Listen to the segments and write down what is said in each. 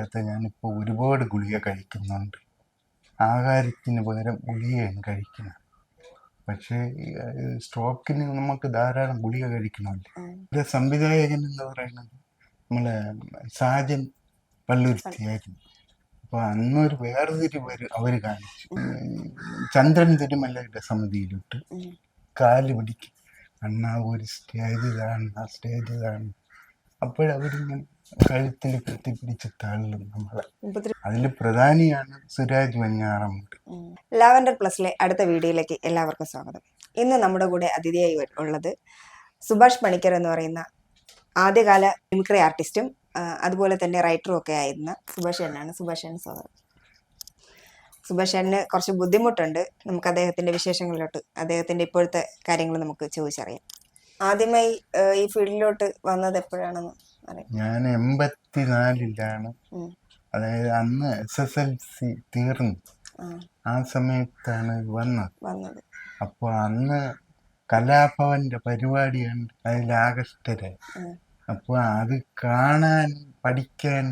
ഇല്ലാത്ത ഞാനിപ്പോൾ ഒരുപാട് ഗുളിക കഴിക്കുന്നുണ്ട്. ആഹാരത്തിന് പകരം ഗുളികയാണ് കഴിക്കുന്നത്. പക്ഷേ സ്ട്രോക്കിന് നമുക്ക് ധാരാളം ഗുളിക കഴിക്കണമല്ലോ. ഇതിന്റെ സംവിധായകൻ എന്ന് പറയുന്നത് നമ്മളെ സാജൻ പള്ളുരുത്തിയായിരുന്നു. അപ്പൊ അന്നൊരു വേർതിരിവ് അവര് കാണിച്ചു. ചന്ദ്രൻ തിരുമലയുടെ സമിതിയിലിട്ട് കാല് പിടിക്കും, അണ്ണാ ഒരു സ്റ്റേജ് ഇതാണ്, ആ സ്റ്റേജ് ഇതാണ്. അപ്പോഴവരിങ്ങനെ കഴുത്തിൽ കെട്ടിപ്പിടിച്ച് തള്ളും നമ്മളെ. അതിൽ പ്രധാനിയാണ് സുരാജ് വെഞ്ഞാറമൂട്. ലാവൻഡർ പ്ലസിലെ അടുത്ത വീഡിയോയിലേക്ക് എല്ലാവർക്കും സ്വാഗതം. ഇന്ന് നമ്മുടെ കൂടെ അതിഥിയായി ഉള്ളത് സുഭാഷ് പണിക്കർ എന്ന് പറയുന്ന ആദ്യകാല മിമിക്രി ആർട്ടിസ്റ്റും അതുപോലെ തന്നെ റൈറ്ററും ഒക്കെ ആയിരുന്ന സുഭാഷ് ചേട്ടനാണ്. സുഭാഷ് ചേട്ടൻ സ്വാഗതം. സുഭാഷ് ചേട്ടന് കുറച്ച് ബുദ്ധിമുട്ടുണ്ട്. നമുക്ക് അദ്ദേഹത്തിന്റെ വിശേഷങ്ങളിലോട്ട്, അദ്ദേഹത്തിന്റെ ഇപ്പോഴത്തെ കാര്യങ്ങൾ നമുക്ക് ചോദിച്ചറിയാം. ആദ്യമായി ഈ ഫീൽഡിലോട്ട് വന്നത് എപ്പോഴാണെന്ന് അറിയാം? ഞാൻ 84-ലാണ്, അതായത് അന്ന് SSLC തീർന്നു. ആ സമയത്താണ് വന്നത്. അപ്പോൾ അന്ന് കലാഭവന്റെ പരിപാടിയാണ്, അതിൽ ആകഷ്ടരായി. അപ്പോൾ അത് കാണാൻ പഠിക്കാൻ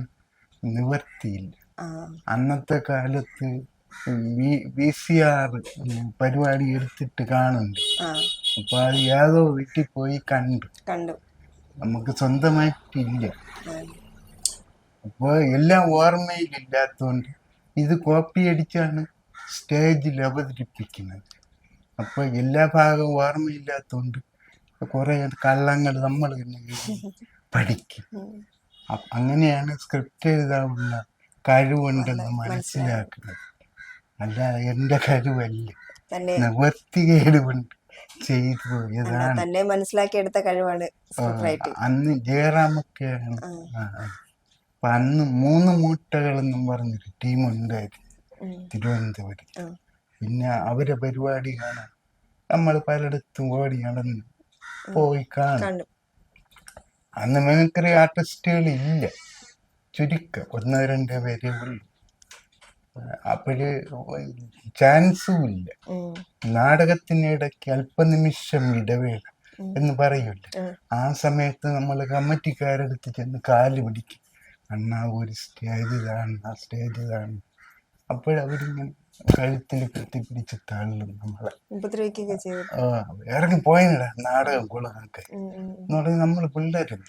നിവർത്തിയില്ല. അന്നത്തെ കാലത്ത് VCR പരിപാടി എടുത്തിട്ട് കാണുന്നുണ്ട്. അപ്പൊ അത് ഏതോ വീട്ടിൽ പോയി കണ്ടു. നമുക്ക് സ്വന്തമായിട്ടില്ല. അപ്പോൾ എല്ലാം ഓർമ്മയിലില്ലാത്തതുകൊണ്ട് ഇത് കോപ്പി അടിച്ചാണ് സ്റ്റേജിൽ അവതരിപ്പിക്കുന്നത്. അപ്പൊ എല്ലാ ഭാഗവും ഓർമ്മയില്ലാത്തതുകൊണ്ട് കുറെ കള്ളങ്ങൾ നമ്മൾ പഠിക്കും. അങ്ങനെയാണ് സ്ക്രിപ്റ്റ് എഴുതാനുള്ള കഴിവുണ്ടെന്ന് മനസ്സിലാക്കുന്നത്. അല്ല, എന്റെ കഴിവല്ല, നിവർത്തികേട് കൊണ്ട് ചെയ്തു പോയതാണ്. തന്നെ മനസ്സിലാക്കിയെടുത്ത കഴിവാണ്. അന്ന് ജയറാമൊക്കെയാണ്. അപ്പൊ അന്ന് 3 മൂട്ടകളെന്നും പറഞ്ഞൊരു ടീമുണ്ടായിരുന്നു തിരുവനന്തപുരം. പിന്നെ അവരെ പരിപാടി കാണാൻ നമ്മൾ പലയിടത്തും ഓടി നടന്ന് പോയി കാണും. അന്ന് മിമിക്രി ആർട്ടിസ്റ്റുകൾ ഇല്ല, ചുരുക്കം 1-2 പേരേ ഉള്ളൂ. അപ്പോഴ് ചാൻസും ഇല്ല. നാടകത്തിനിടയ്ക്ക് അല്പനിമിഷം ഇടവേള എന്ന് പറയൂല, ആ സമയത്ത് നമ്മൾ കമ്മിറ്റിക്കാരെടുത്ത് ചെന്ന് കാല് പിടിക്കും, അണ്ണാ ഒരു സ്റ്റേജ് ഇതാണ്, ആ സ്റ്റേജ് ഇതാണ്. അപ്പോഴവരിങ്ങനെ കഴുത്തിൽ കെട്ടിപ്പിടിച്ച് തള്ളും നമ്മളെ. ഇറങ്ങി പോയനിടാ നാടകം കുളമാക്കെ എന്ന് പറഞ്ഞ് നമ്മൾ പിള്ളേരും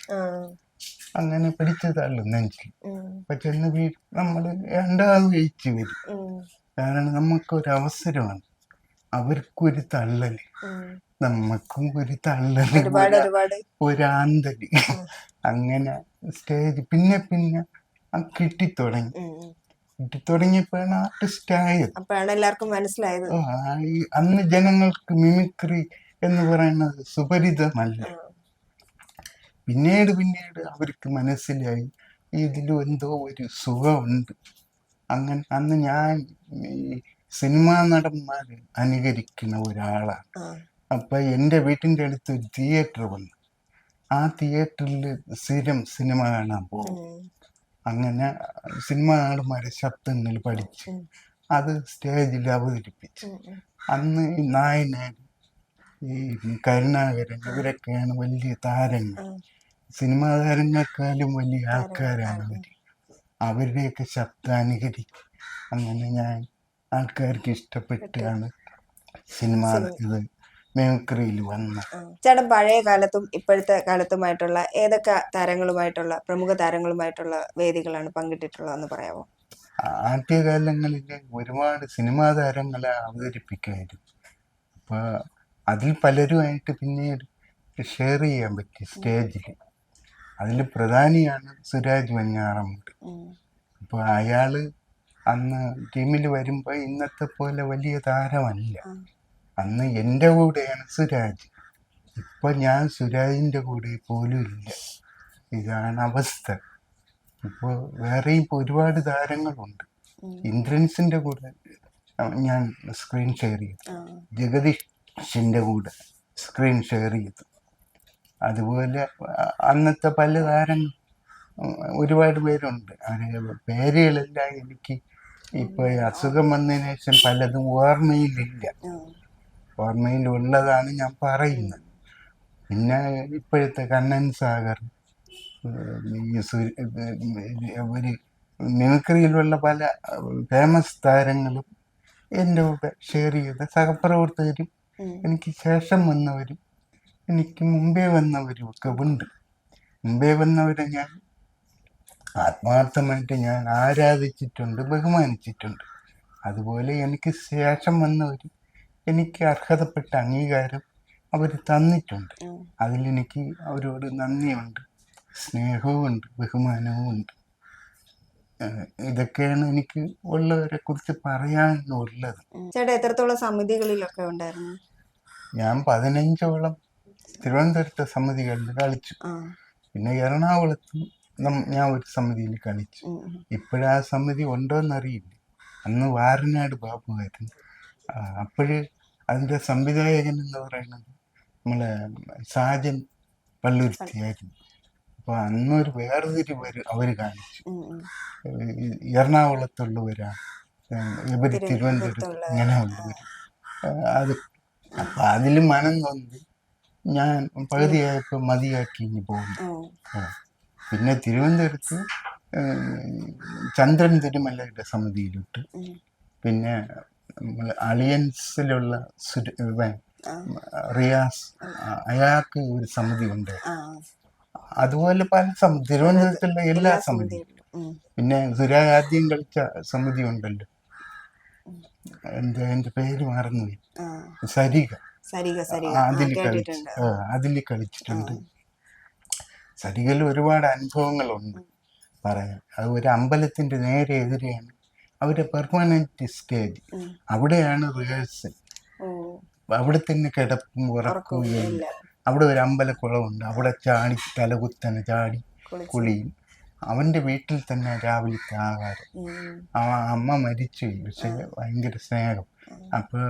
അങ്ങനെ പിടിച്ച് തള്ളും നെഞ്ചിൽ. പക്ഷെ നമ്മൾ രണ്ടാമത് ജയിച്ചു വരും. കാരണം നമുക്കൊരവസരമാണ്, അവർക്കൊരു തള്ളല്, നമുക്കും ഒരു തള്ളല്, ഒരാന്തല്. അങ്ങനെ സ്റ്റേജ് പിന്നെ കിട്ടിത്തുടങ്ങിയപ്പോഴാണ് ആർട്ടിസ്റ്റ് ആയത്. എല്ലാവർക്കും മനസ്സിലായത്. അന്ന് ജനങ്ങൾക്ക് മിമിക്രി എന്ന് പറയുന്നത് സുപരിതമല്ല. പിന്നീട് അവർക്ക് മനസ്സിലായി ഇതിലും എന്തോ ഒരു സുഖമുണ്ട്. അങ്ങനെ അന്ന് ഞാൻ ഈ സിനിമാ നടന്മാരെ അനുകരിക്കുന്ന ഒരാളാണ്. അപ്പൊ എൻ്റെ വീട്ടിൻ്റെ അടുത്ത് ഒരു തിയേറ്റർ വന്നു. ആ തിയേറ്ററിൽ സ്ഥിരം സിനിമ കാണാൻ പോകും. അങ്ങനെ സിനിമാ നടന്മാരെ ശബ്ദങ്ങൾ പഠിച്ച് അത് സ്റ്റേജിൽ അവതരിപ്പിച്ചു. അന്ന് ഈ നായനാർ, ഈ കരുണാകരൻ, ഇവരൊക്കെയാണ് വലിയ താരങ്ങൾ. സിനിമാ താരങ്ങളെക്കാളും വലിയ ആൾക്കാരാണ് അവർ. അവരുടെയൊക്കെ ശബ്ദം അനുകരിക്കും. അങ്ങനെ ഞാൻ ആൾക്കാർക്ക് ഇഷ്ടപ്പെട്ടാണ് സിനിമ മിമിക്രിയിൽ വന്നത്. ചേട്ടൻ പഴയ കാലത്തും ഇപ്പോഴത്തെ കാലത്തുമായിട്ടുള്ള ഏതൊക്കെ താരങ്ങളുമായിട്ടുള്ള, പ്രമുഖ താരങ്ങളുമായിട്ടുള്ള വേദികളാണ് പങ്കിട്ടിട്ടുള്ളതെന്ന് പറയാമോ? ആദ്യകാലങ്ങളിൽ ഒരുപാട് സിനിമാ താരങ്ങളെ അവതരിപ്പിക്കുമായിരുന്നു. അപ്പൊ അതിൽ പലരുമായിട്ട് പിന്നീട് ഷെയർ ചെയ്യാൻ പറ്റി സ്റ്റേജിൽ. അതിൽ പ്രധാനിയാണ് സുരാജ് വെഞ്ഞാറമൂട്. അപ്പൊ അയാള് അന്ന് ടീമിൽ വരുമ്പോ ഇന്നത്തെ പോലെ വലിയ താരമല്ല. അന്ന് എൻ്റെ കൂടെയാണ് സുരാജ്. ഇപ്പൊ ഞാൻ സുരാജിന്റെ കൂടെ പോലും ഇല്ല. ഇതാണ് അവസ്ഥ. ഇപ്പോൾ വേറെയും ഒരുപാട് താരങ്ങളുണ്ട്. ഇന്ദ്രൻസിന്റെ കൂടെ ഞാൻ സ്ക്രീൻ ഷെയർ ചെയ്തു, ജഗദീഷിന്റെ കൂടെ സ്ക്രീൻ ഷെയർ ചെയ്തു. അതുപോലെ അന്നത്തെ പല താരങ്ങൾ ഒരുപാട് പേരുണ്ട്. അവരെ പേരുകളെല്ലാം എനിക്ക് ഇപ്പൊ അസുഖം വന്നതിന് ശേഷം പലതും ഓർമ്മയിലില്ല. ഓർമ്മയിലുള്ളതാണ് ഞാൻ പറയുന്നത്. പിന്നെ ഇപ്പോഴത്തെ കണ്ണൻ സാഗർ, ഒരു മിമിക്രിയിലുള്ള പല ഫേമസ് താരങ്ങളും എൻ്റെ കൂടെ ഷെയർ ചെയ്ത സഹപ്രവർത്തകരും എനിക്ക് ശേഷം വന്നവരും എനിക്ക് മുമ്പേ വന്നവരും ഒക്കെ ഉണ്ട്. മുമ്പേ വന്നവരെ ഞാൻ ആത്മാർത്ഥമായിട്ട് ഞാൻ ആരാധിച്ചിട്ടുണ്ട്, ബഹുമാനിച്ചിട്ടുണ്ട്. അതുപോലെ എനിക്ക് ശേഷം വന്നവരും എനിക്ക് അർഹതപ്പെട്ട അംഗീകാരം അവർ തന്നിട്ടുണ്ട്. അതിലെനിക്ക് അവരോട് നന്ദിയുണ്ട്, സ്നേഹവുമുണ്ട്, ബഹുമാനവുമുണ്ട്. ഇതൊക്കെയാണ് എനിക്ക് ഉള്ളവരെ കുറിച്ച് പറയാനുള്ളത്. ചേട്ടാ എത്രത്തോളം സമിതികളിലൊക്കെ ഉണ്ടായിരുന്നു? ഞാൻ 15ഓളം തിരുവനന്തപുരത്തെ സമിതികളിൽ കളിച്ചു. പിന്നെ എറണാകുളത്തും ഞാൻ ഒരു സമിതിയിൽ കളിച്ചു. ഇപ്പോഴാ സമിതി ഉണ്ടോയെന്നറിയില്ല. അന്ന് വാരനാട് ബാബുവായിരുന്നു. അപ്പോഴ് അതിൻ്റെ സംവിധായകൻ എന്ന് പറയുന്നത് നമ്മളെ സാജൻ പള്ളുരുത്തിയായിരുന്നു. അപ്പോൾ അന്നൊരു വേർതിരിവ് അവർ കാണിച്ചു. എറണാകുളത്തുള്ളവരാണ് ഇവർ, തിരുവനന്തപുരത്ത് ഇങ്ങനെയുള്ളവർ. അത് അപ്പം അതിൽ മനം നൊന്ത് ഞാൻ പകുതിയായപ്പോൾ മതിയാക്കി ഇനി പോകുന്നു. പിന്നെ തിരുവനന്തപുരത്ത് ചന്ദ്രൻ തിരുമലയുടെ സമിതിയിലിട്ട്. പിന്നെ അളിയൻസിലുള്ള റിയാസ്, അയാൾക്ക് ഒരു സമിതി ഉണ്ട്. അതുപോലെ പല തിരുവനന്തപുരത്തുള്ള എല്ലാ സമിതിയും. പിന്നെ സുരാജ് ആദ്യം കളിച്ച സമിതി ഉണ്ടല്ലോ, എൻ്റെ പേര് മറന്നുപോയി, സരിക, അതിൽ കളിച്ചിട്ടുണ്ട്. സരികയിൽ ഒരുപാട് അനുഭവങ്ങളുണ്ട് പറയാൻ. അത് ഒരു അമ്പലത്തിന്റെ നേരെ എതിരെയാണ് അവരുടെ പെർമനന്റ് സ്റ്റേജ്. അവിടെയാണ് റിഹേഴ്സൽ. അവിടെ തന്നെ കിടപ്പും ഉറക്കുകയും. അവിടെ ഒരു അമ്പലക്കുളമുണ്ട്, അവിടെ ചാടി തലകുത്തനെ ചാടി കുളിയും. അവന്റെ വീട്ടിൽ തന്നെ രാവിലത്തെ ആഹാരം. അമ്മ മരിച്ചു, പക്ഷെ ഭയങ്കര സ്നേഹം. അപ്പോൾ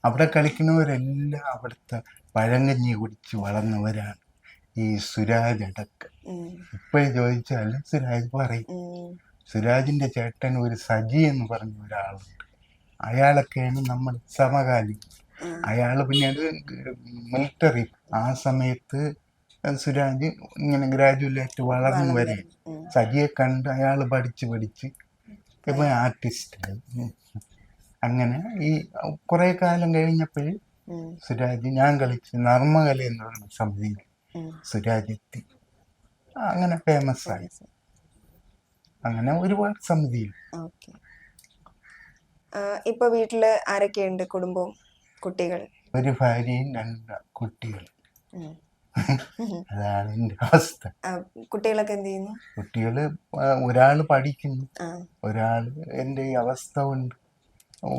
അവിടെ കളിക്കുന്നവരെല്ലാം അവിടുത്തെ പഴങ്കഞ്ഞി കുടിച്ച് വളർന്നവരാണ്. ഈ സുരാജ് അടക്കം. ഇപ്പോഴും ചോദിച്ചാൽ സുരാജ് പറയും. സുരാജിന്റെ ചേട്ടൻ ഒരു സജി എന്ന് പറഞ്ഞ ഒരാളുണ്ട്. അയാളൊക്കെയാണ് നമ്മൾ സമകാലി. അയാൾ പിന്നീട് മിലിറ്ററി. ആ സമയത്ത് സുരാജ് ഇങ്ങനെ ഗ്രാജുവലായിട്ട് വളർന്നു വരെ സജിയെ കണ്ട് അയാൾ പഠിച്ച് ഇപ്പം ആർട്ടിസ്റ്റായി. അങ്ങനെ ഈ കുറെ കാലം കഴിഞ്ഞപ്പോൾ സുരാജ്, ഞാൻ കളിച്ച് നർമ്മകല എന്ന് പറയുന്ന സമിതിയിൽ സുരാജ് എത്തി. അങ്ങനെ ഫേമസ് ആയി. അങ്ങനെ ഒരുപാട് സമിതിയിൽ. ഇപ്പൊ വീട്ടില് ആരൊക്കെയുണ്ട്? കുടുംബവും കുട്ടികൾ? ഒരു ഭാര്യയും 2 കുട്ടികൾ. അതാണ് എന്റെ അവസ്ഥ. കുട്ടികളൊക്കെ എന്ത് ചെയ്യുന്നു? കുട്ടികള് ഒരാള് പഠിക്കുന്നു, ഒരാള് എന്റെ ഈ അവസ്ഥ കൊണ്ട്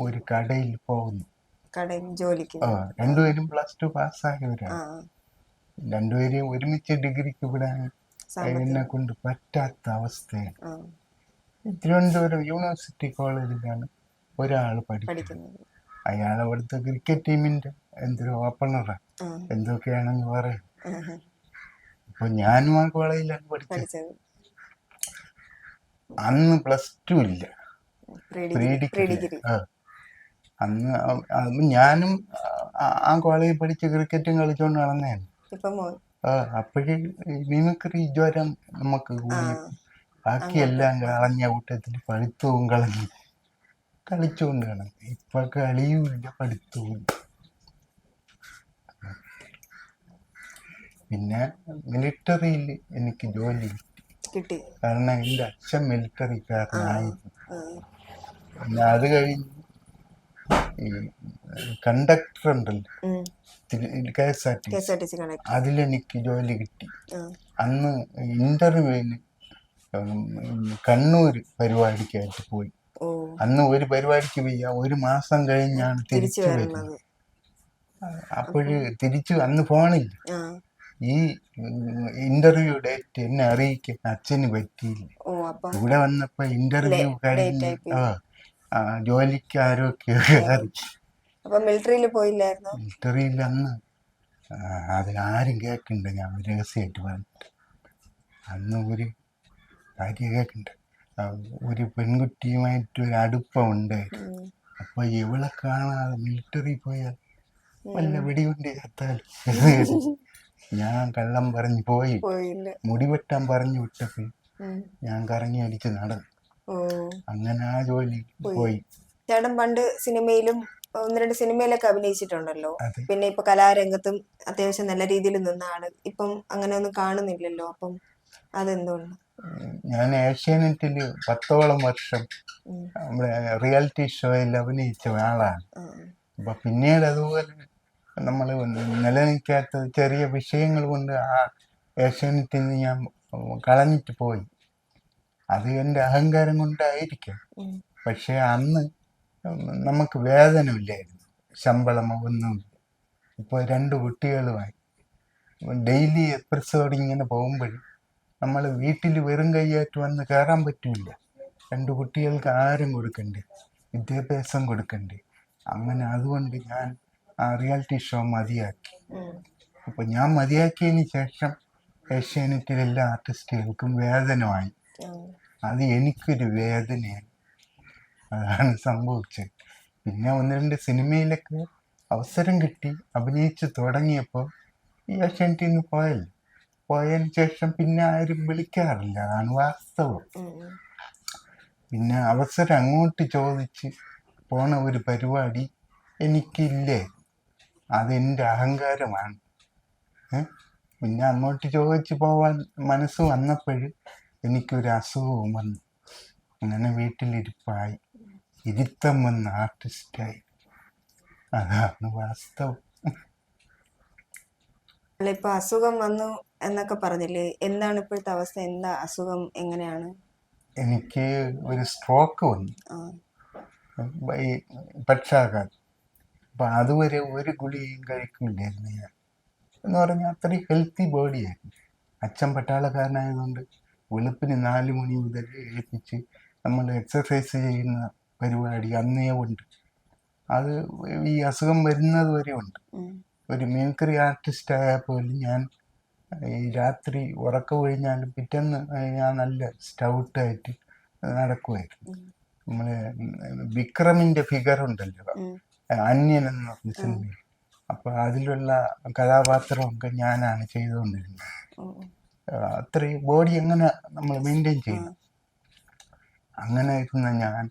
ഒരു കടയിൽ പോകുന്നു. കടയിൽ ജോലിക്ക്? രണ്ടുപേരും +2 പാസ്സായവരാണ്. രണ്ടുപേരെയും ഒരുമിച്ച് ഡിഗ്രിക്ക് വിടാൻ എന്നെ കൊണ്ട് പറ്റാത്ത അവസ്ഥയാണ്. തിരുവനന്തപുരം യൂണിവേഴ്സിറ്റി കോളേജിലാണ് ഒരാൾ പഠിക്കുന്നത്. അയാൾ അവിടുത്തെ ക്രിക്കറ്റ് ടീമിന്റെ എന്തൊരു ഓപ്പണറാണ്, എന്തൊക്കെയാണെന്ന് പറയും. അപ്പൊ ഞാനും ആ കോളേജിലാണ് പഠിച്ചത്. അന്ന് +2 ഇല്ല, പ്രീ ഡിഗ്രി. അന്ന് ഞാനും ആ കോളേജിൽ പഠിച്ച് ക്രിക്കറ്റും കളിച്ചോണ്ട് നടന്നതാണ്. അപ്പോഴേ മിമിക്രി ജ്വരം നമുക്ക് കൂടി. ബാക്കിയെല്ലാം കളഞ്ഞ കൂട്ടത്തിൽ പഠിത്തവും കളഞ്ഞു കളിച്ചുകൊണ്ട് കിടന്നു. ഇപ്പൊ കളിയുമില്ല, പഠിത്തവും. പിന്നെ മിലിറ്ററിയിൽ എനിക്ക് ജോലി കിട്ടി. കാരണം എൻ്റെ അച്ഛൻ മിലിറ്ററിക്കാരനായിരുന്നു. പിന്നെ അത് കഴിഞ്ഞ് ഈ കണ്ടക്ടർ ഉണ്ടല്ലോ, KSRTC, അതിലെനിക്ക് ജോലി കിട്ടി. അന്ന് ഇന്റർവ്യൂവിന് കണ്ണൂർ പരിപാടിക്കായിട്ട് പോയി. അന്ന് ഒരു പരിപാടിക്ക് പോയി 1 മാസം കഴിഞ്ഞാണ് തിരിച്ചു വരുന്നത്. അപ്പോഴ് അന്ന് ഫോണില്ല. ഈ ഇന്റർവ്യൂ ഡേറ്റ് എന്നെ അറിയിക്കാൻ അച്ഛന് പറ്റിയില്ല. ഇവിടെ വന്നപ്പോ ഇന്റർവ്യൂ കഴിഞ്ഞ് ജോലിക്ക് ആരൊക്കെ അറിയിച്ചു. മിലിറ്ററിയിൽ അന്ന് അതിനാരും കേൾക്കണ്ട, ഞാൻ രഹസ്യമായിട്ട് പറഞ്ഞിട്ട്. അന്ന് ഒരു കാര്യം കേൾക്കണ്ട, ഒരു പെൺകുട്ടിയുമായിട്ട് ഒരു അടുപ്പമുണ്ടായിരുന്നു. അപ്പൊ ഇവളെ കാണാതെ മിലിറ്ററി പോയാൽ വല്ല വെടികൊണ്ട് ചത്താലും ഞാൻ കള്ളം പറഞ്ഞു പോയി. മുടി വെട്ടാൻ പറഞ്ഞു വിട്ടപ്പോൾ ഞാൻ കറങ്ങി അടിച്ച് നടന്നു. ഓ, അങ്ങനെ ആ ജോലി പോയി. ചേട്ടൻ പണ്ട് സിനിമയിലും 1-2 സിനിമയിലൊക്കെ അഭിനയിച്ചിട്ടുണ്ടല്ലോ. അതെ. പിന്നെ ഇപ്പൊ കലാരംഗത്തും അത്യാവശ്യം നല്ല രീതിയിൽ നിന്നാണ്. ഇപ്പം അങ്ങനെ ഒന്നും കാണുന്നില്ലല്ലോ. അപ്പം അതെന്തുകൊണ്ട്? ഞാൻ ഏഷ്യാനെറ്റിൽ 10ഓളം വർഷം നമ്മുടെ റിയാലിറ്റി ഷോയിൽ അഭിനയിച്ച ആളാണ്. അപ്പൊ പിന്നീട് അതുപോലെ നമ്മൾ നിലനിൽക്കാത്ത ചെറിയ വിഷയങ്ങൾ കൊണ്ട് ആ ഏഷ്യാനെറ്റിൽ നിന്ന് ഞാൻ കളഞ്ഞിട്ട് പോയി. അത് എൻ്റെ അഹങ്കാരം കൊണ്ടായിരിക്കും. പക്ഷെ അന്ന് നമുക്ക് വേതനമില്ലായിരുന്നു, ശമ്പളമോ ഒന്നുമില്ല. ഇപ്പോൾ 2 കുട്ടികളുമായി ഡെയിലി എപ്പിസോഡ് ഇങ്ങനെ പോകുമ്പോൾ നമ്മൾ വീട്ടിൽ വെറും കൈയായിട്ട് വന്ന് കയറാൻ പറ്റില്ല. 2 കുട്ടികൾക്ക് ആഹാരം കൊടുക്കണ്ടേ, വിദ്യാഭ്യാസം കൊടുക്കണ്ടേ. അങ്ങനെ അതുകൊണ്ട് ഞാൻ ആ റിയാലിറ്റി ഷോ മതിയാക്കി. അപ്പോൾ ഞാൻ മതിയാക്കിയതിന് ശേഷം ഏഷ്യാനെറ്റിലെ എല്ലാ ആർട്ടിസ്റ്റുകൾക്കും വേതനമായി. അത് എനിക്കൊരു വേദനയാണ്. അതാണ് സംഭവിച്ചത്. പിന്നെ 1-2 സിനിമയിലൊക്കെ അവസരം കിട്ടി, അഭിനയിച്ച് തുടങ്ങിയപ്പോൾ ഈ ഏഷ്യാനെറ്റിൽ നിന്ന് പോയതിന് ശേഷം പിന്നെ ആരും വിളിക്കാറില്ല. അതാണ് വാസ്തവം. പിന്നെ അവസരം അങ്ങോട്ട് ചോദിച്ച് പോണ ഒരു പരിപാടി എനിക്കില്ലേ. അതെൻ്റെ അഹങ്കാരമാണ്. പിന്നെ അങ്ങോട്ട് ചോദിച്ച് പോവാൻ മനസ്സ് വന്നപ്പോൾ എനിക്കൊരു അസുഖവും വന്നു. അങ്ങനെ വീട്ടിലിരിപ്പായി, ഇരുത്തം വന്ന ആർട്ടിസ്റ്റായി. അതാണ് വാസ്തവം. അല്ല, ഇപ്പൊ അസുഖം വന്നു എന്നൊക്കെ പറഞ്ഞില്ലേ, എന്താണ് ഇപ്പോഴത്തെ അവസ്ഥ? എന്താ അസുഖം? എങ്ങനെയാണ്? എനിക്ക് ഒരു സ്ട്രോക്ക് വന്നു, ഈ പക്ഷാഘാതം. അപ്പം അതുവരെ ഒരു ഗുളികയും കഴിക്കില്ലായിരുന്നു ഞാൻ. എന്ന് പറഞ്ഞാൽ അത്രയും ഹെൽത്തി ബോഡിയായിരുന്നു. അച്ഛൻ പട്ടാളക്കാരനായതുകൊണ്ട് വെളുപ്പിന് 4 മണി മുതൽ ഏൽപ്പിച്ച് നമ്മൾ എക്സസൈസ് ചെയ്യുന്ന പരിപാടി അന്നേ ഉണ്ട്. അത് ഈ അസുഖം വരുന്നത് വരെ ഉണ്ട്. ഒരു മിമിക്രി ആർട്ടിസ്റ്റ് ആയാൽ പോലും ഞാൻ ഈ രാത്രി ഉറക്കം ഒഴിഞ്ഞാലും പിറ്റേന്ന് ഞാൻ നല്ല സ്റ്റൗട്ടായിട്ട് നടക്കുമായിരുന്നു. നമ്മളെ വിക്രമിൻ്റെ ഫിഗർ ഉണ്ടല്ലോ, അന്യൻ എന്ന് പറഞ്ഞ സിനിമയിൽ, അപ്പോൾ അതിലുള്ള കഥാപാത്രമൊക്കെ ഞാനാണ് ചെയ്തുകൊണ്ടിരുന്നത്. അത്രയും ബോഡി എങ്ങനെ നമ്മൾ മെയിൻറ്റെയിൻ ചെയ്യണം. അങ്ങനെ ഇരുന്ന ഞാൻ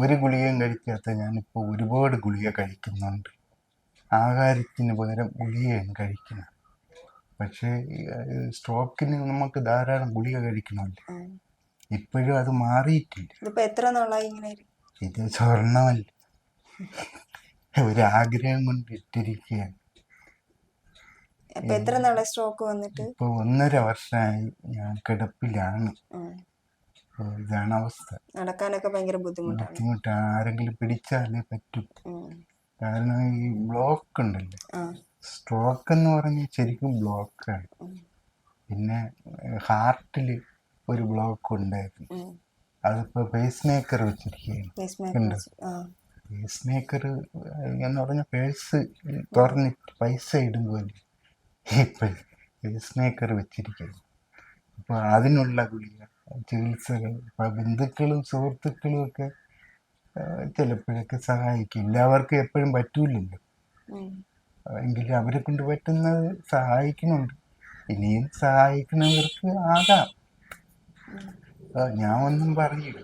ഒരു ഗുളികയും കഴിക്കാത്ത ഞാനിപ്പോൾ ഒരുപാട് ഗുളിക കഴിക്കുന്നുണ്ട്. ആഹാരത്തിന് പകരം ഗുളികയാണ് കഴിക്കുന്നത്. പക്ഷേ സ്ട്രോക്കിന് നമുക്ക് ധാരാളം ഗുളിക കഴിക്കണമല്ലോ. ഇപ്പോഴും അത് മാറിയിട്ടില്ല. ഇതിപ്പോ എത്ര നാളായി ഇങ്ങനെ? ഇത് സ്വർണ്ണമല്ല, ഒരാഗ്രഹം കൊണ്ട് ഇട്ടിരിക്കുകയാണ്. എത്ര നാളെ സ്ട്രോക്ക് വന്നിട്ട്? ഇപ്പോൾ 1.5 വർഷമായി ഞാൻ കിടപ്പിലാണ്. ഇതാണ് അവസ്ഥ. നടക്കാനൊക്കെ ഭയങ്കര ബുദ്ധിമുട്ടാണ്. ആരെങ്കിലും പിടിച്ചാലേ പറ്റും. കാരണം ഈ ബ്ലോക്ക് ഉണ്ടല്ലോ, സ്ട്രോക്ക് എന്ന് പറഞ്ഞാൽ ശരിക്കും ബ്ലോക്കാണ്. പിന്നെ ഹാർട്ടിൽ ഒരു ബ്ലോക്ക് ഉണ്ടായിരുന്നു. അതിപ്പോൾ പേസ് മേക്കർ വെച്ചിരിക്കുകയാണ്. പേസ് മേക്കർ എന്ന് പറഞ്ഞാൽ പേഴ്സ് തുറന്നിട്ട് പൈസ ഇടുമ്പോൾ ഇപ്പോൾ പേസ് മേക്കർ വെച്ചിരിക്കുകയാണ്. അപ്പോൾ അതിനുള്ള ഗുളിക, ചികിത്സകൾ, ഇപ്പോൾ ബന്ധുക്കളും സുഹൃത്തുക്കളും ഒക്കെ ചിലപ്പോഴൊക്കെ സഹായിക്കും. എല്ലാവർക്കും എപ്പോഴും പറ്റൂലല്ലോ, എങ്കിലും അവരെ കൊണ്ട് പറ്റുന്നത് സഹായിക്കുന്നുണ്ട്. ഇനിയും സഹായിക്കുന്നവർക്ക് ആകാം, ഞാൻ ഒന്നും പറയില്ല.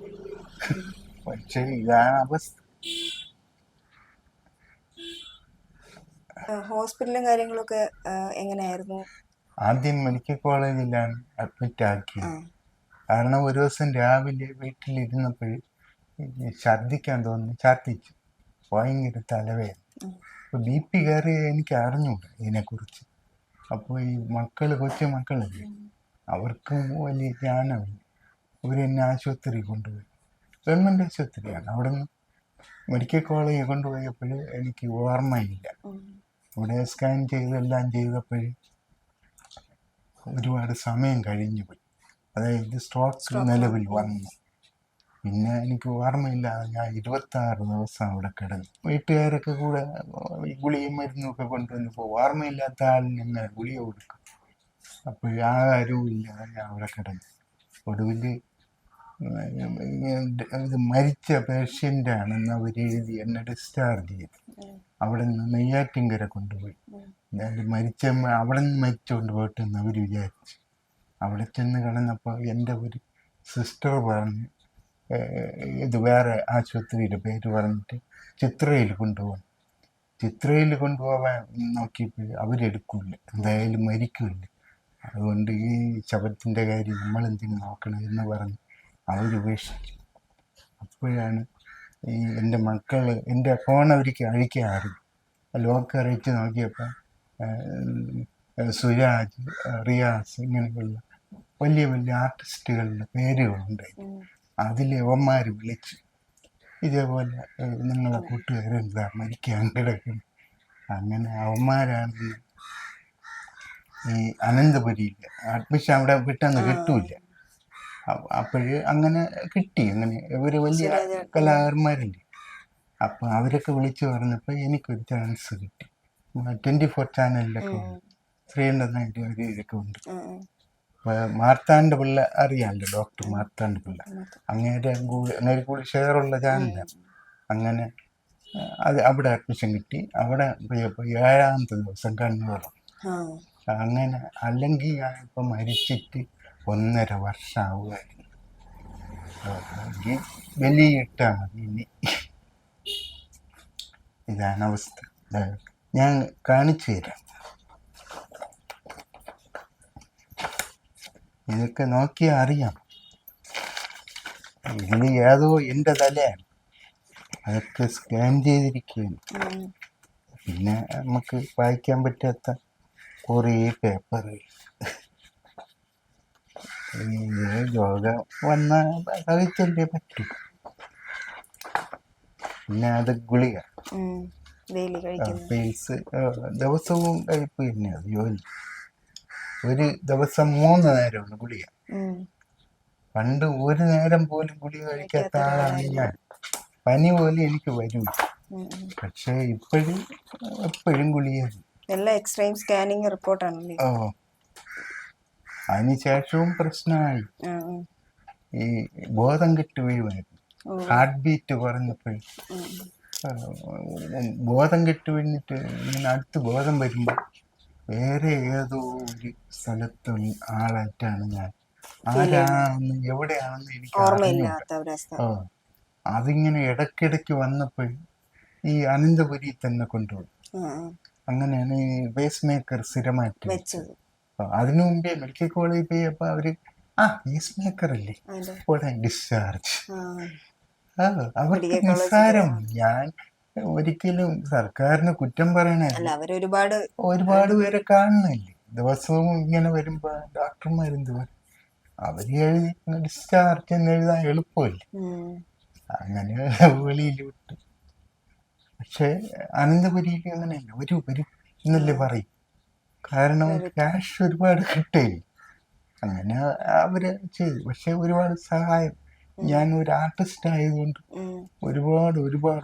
പക്ഷെ ഇതാണ് അവസ്ഥ. ഹോസ്പിറ്റലും കാര്യങ്ങളൊക്കെ എങ്ങനെയായിരുന്നു? ആദ്യം മെഡിക്കൽ കോളേജിലാണ് അഡ്മിറ്റ് ആക്കിയത്. കാരണം ഒരു ദിവസം രാവിലെ വീട്ടിലിരുന്നപ്പോൾ ഛർദ്ദിക്കാൻ തോന്നി, ഛർദ്ദിച്ചു. ഭയങ്കര തലവേദന. അപ്പോൾ BP കയറി എനിക്ക് അറിഞ്ഞൂടാ ഇതിനെക്കുറിച്ച്. അപ്പോൾ ഈ കൊച്ചു മക്കളല്ലേ, അവർക്കും വലിയ ജ്ഞാനമില്ല. ഇവരെന്നെ ആശുപത്രി കൊണ്ടുപോയി, ഗവൺമെൻറ് ആശുപത്രിയാണ്. അവിടെ നിന്ന് മെഡിക്കൽ കോളേജിൽ കൊണ്ടുപോയപ്പോൾ എനിക്ക് ഓർമ്മയില്ല. ഇവിടെ സ്കാൻ ചെയ്തെല്ലാം ചെയ്തപ്പോൾ ഒരുപാട് സമയം കഴിഞ്ഞു പോയി. അതായത് സ്ട്രോക്ക് നിലവിൽ വന്നു. പിന്നെ എനിക്ക് ഓർമ്മയില്ലാതെ ഞാൻ 26 ദിവസം അവിടെ കിടന്നു. വീട്ടുകാരൊക്കെ കൂടെ ഈ ഗുളിയും മരുന്നൊക്കെ കൊണ്ടുവന്നപ്പോൾ ഓർമ്മയില്ലാത്ത ആളിന് എങ്ങനെ ഗുളിക കൊടുക്കും? അപ്പോൾ ആരും ഇല്ലാതെ ഞാൻ അവിടെ കിടന്നു. ഒടുവിൽ ഇത് മരിച്ച പേഷ്യൻ്റാണെന്ന് അവർ എഴുതി എന്നെ ഡിസ്ചാർജ് ചെയ്തു. അവിടെ നിന്ന് നെയ്യാറ്റിൻകര കൊണ്ടുപോയി. ഞാൻ അവിടെ നിന്ന് മരിച്ചുകൊണ്ട് പോയിട്ടെന്ന് അവർ വിചാരിച്ചു. അവിടെ ചെന്ന് കിടന്നപ്പോൾ എൻ്റെ ഒരു സിസ്റ്റർ പറഞ്ഞ് ഇത് വേറെ ആശുപത്രിയുടെ പേര് പറഞ്ഞിട്ട് ചിത്രയിൽ കൊണ്ടുപോകണം. ചിത്രയിൽ കൊണ്ടുപോകാൻ നോക്കിയപ്പോൾ അവരെടുക്കില്ല, എന്തായാലും മരിക്കില്ല. അതുകൊണ്ട് ഈ ശവത്തിൻ്റെ കാര്യം നമ്മളെന്തെങ്കിലും നോക്കണം എന്ന് പറഞ്ഞ് അവരുപേക്ഷിച്ചു. അപ്പോഴാണ് ഈ എൻ്റെ മക്കൾ എൻ്റെ ഫോൺ അവർക്ക് അഴിക്കാറില്ല. ലോക്ക് അറിയിച്ച് നോക്കിയപ്പോൾ സുരാജ്, റിയാസ് ഇങ്ങനെയുള്ള വലിയ വലിയ ആർട്ടിസ്റ്റുകളുടെ പേരുകളുണ്ടായി. അതിൽ അവന്മാർ വിളിച്ചു, ഇതേപോലെ നിങ്ങളെ കൂട്ടുകാരെന്താ മരിക്കാൻ കിടക്കുന്നു. അങ്ങനെ അവന്മാരാണ് ഈ അനന്തപുരിയിൽ അഡ്മിഷൻ അവിടെ പെട്ടെന്ന് കിട്ടൂല. അപ്പോഴ് അങ്ങനെ കിട്ടി. അങ്ങനെ ഇവർ വലിയ കലാകാരന്മാരില്ലേ, അപ്പം അവരൊക്കെ വിളിച്ചു പറഞ്ഞപ്പോൾ എനിക്കൊരു ചാൻസ് കിട്ടി. 24 ചാനലിലൊക്കെ ഉണ്ട്, ശ്രീകണ്ഠനായിട്ട് അവരൊക്കെ ഉണ്ട്. മാർത്താണ്ഡ പിള്ള അറിയാമല്ലോ, ഡോക്ടർ മാർത്താണ്ഡ പിള്ള, അങ്ങേരെ കൂടി ഷെയറുള്ള ചാനലാണ്. അങ്ങനെ അത് അവിടെ അഡ്മിഷൻ കിട്ടി. അവിടെ പോയപ്പോൾ 7ാമത്തെ ദിവസം കണ്ണൂറും. അങ്ങനെ അല്ലെങ്കിൽ ഞാനിപ്പോൾ മരിച്ചിട്ട് 1.5 വർഷം ആവുമായിരുന്നു. വെളിയിട്ടാൽ മതി ഇനി. ഇതാണ് അവസ്ഥ. ഞാൻ കാണിച്ചു തരാം. ഇതൊക്കെ നോക്കിയാൽ അറിയാം. ഇതിൽ ഏതോ എൻ്റെ തലയാണ്, അതൊക്കെ സ്കാൻ ചെയ്തിരിക്കുകയാണ്. പിന്നെ നമുക്ക് വായിക്കാൻ പറ്റാത്ത കുറേ പേപ്പറുകൾ. രോഗം വന്ന കഴിച്ചല്ലേ പറ്റൂ. പിന്നെ അത് ഗുളിക പീൽസ് ദിവസവും കഴിപ്പ് തന്നെയാണ് ജോലി. ഒരു ദിവസം 3 നേരമാണ് ഗുളിക. പണ്ട് ഒരു നേരം പോലും ഗുളിക കഴിക്കാത്ത ആളാണ് ഞാൻ. പനി പോലും എനിക്ക് വരും. പക്ഷെ എപ്പോഴും ഗുളിക. എക്സ്റേയും സ്കാനിങ് റിപ്പോർട്ടാണ്. അതിനുശേഷവും പ്രശ്നമായി. ഈ ബോധം കെട്ട് വീഴുമായിരുന്നു. ഹാർട്ട് ബീറ്റ് കുറഞ്ഞപ്പോൾ ബോധം കെട്ട് വീണിട്ട് ഇങ്ങനെ അടുത്ത് ബോധം വരുമ്പോൾ വേറെ ഏതോ ഒരു സ്ഥലത്ത് ആളായിട്ടാണ് ഞാൻ. ആരാണെന്ന് എവിടെയാണെന്ന് എനിക്ക് അറിയില്ല. അതിങ്ങനെ ഇടയ്ക്കിടയ്ക്ക് വന്നപ്പോൾ ഈ അനന്തപുരി തന്നെ കൊണ്ടുപോയി. അങ്ങനെയാണ് ഈ പേസ് മേക്കർ സ്ഥിരമായിട്ട് വെച്ചത്. അതിനു മുമ്പേ മെഡിക്കൽ കോളേജിൽ പോയപ്പോൾ അവര് പേസ് മേക്കർ അല്ലേ, ഉടനെ ഡിസ്ചാർജ്. അവർക്ക് നിസ്സാരം. ഞാൻ ഒരിക്കലും സർക്കാരിന് കുറ്റം പറയണേ. ഒരുപാട് പേരെ കാണുന്നില്ലേ ദിവസവും ഇങ്ങനെ വരുമ്പോ ഡോക്ടർമാരെന്ത് പറയും, അവര് എഴുതി ഡിസ്ചാർജ് എന്ന് എഴുതാൻ എളുപ്പമല്ലേ. അങ്ങനെ വെളിയിൽ വിട്ടു. പക്ഷെ അനന്തപുരിക്ക് അങ്ങനെയല്ല, വരൂ എന്നല്ലേ പറയും. കാരണം ക്യാഷ് ഒരുപാട് കിട്ടില്ല. അങ്ങനെ അവര് ചെയ്തു. പക്ഷെ ഒരുപാട് സഹായം. ഞാൻ ഒരു ആർട്ടിസ്റ്റ് ആയതുകൊണ്ട് ഒരുപാട്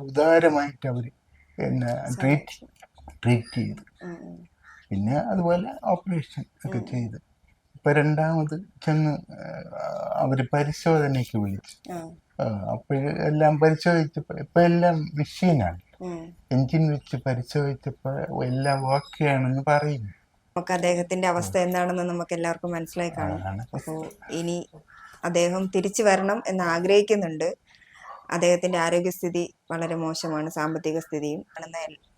ഉദാരമായിട്ട് അവര് എന്നെ ട്രീറ്റ് ചെയ്തു. പിന്നെ അതുപോലെ ഓപ്പറേഷൻ ഒക്കെ ചെയ്ത് ഇപ്പൊ 2ാമത് ചെന്ന് അവര് പരിശോധനയ്ക്ക് വിളിച്ചു. അപ്പോഴെല്ലാം പരിശോധിച്ചപ്പോ ഇപ്പൊ എല്ലാം മെഷീനാണ്. എഞ്ചിൻ വെച്ച് പരിശോധിച്ചപ്പോ എല്ലാം ഓക്കെ ആണെന്ന് പറയുന്നു. നമുക്ക് അദ്ദേഹത്തിന്റെ അവസ്ഥ എന്താണെന്ന് നമുക്ക് എല്ലാവർക്കും മനസ്സിലായി കാണും. അപ്പോൾ ഇനി അദ്ദേഹം തിരിച്ചു വരണം എന്ന് ആഗ്രഹിക്കുന്നുണ്ട്. അദ്ദേഹത്തിന്റെ ആരോഗ്യസ്ഥിതി വളരെ മോശമാണ്, സാമ്പത്തിക സ്ഥിതിയും.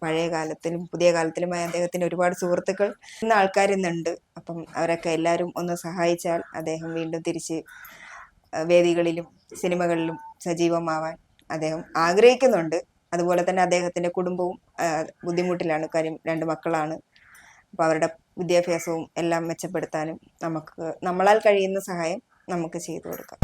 പഴയ കാലത്തിലും പുതിയ കാലത്തിലുമായി അദ്ദേഹത്തിന് ഒരുപാട് സുഹൃത്തുക്കൾ ഇന്ന് ആൾക്കാരിന്നുണ്ട്. അപ്പം അവരൊക്കെ എല്ലാവരും ഒന്ന് സഹായിച്ചാൽ അദ്ദേഹം വീണ്ടും തിരിച്ച് വേദികളിലും സിനിമകളിലും സജീവമാവാൻ അദ്ദേഹം ആഗ്രഹിക്കുന്നുണ്ട്. അതുപോലെ തന്നെ അദ്ദേഹത്തിന്റെ കുടുംബവും ബുദ്ധിമുട്ടിലാണ്. കാര്യം 2 മക്കളാണ്. അപ്പോൾ അവരുടെ വിദ്യാഭ്യാസവും എല്ലാം മെച്ചപ്പെടുത്താനും നമ്മളാൽ കഴിയുന്ന സഹായം നമുക്ക് ചെയ്തു കൊടുക്കാം.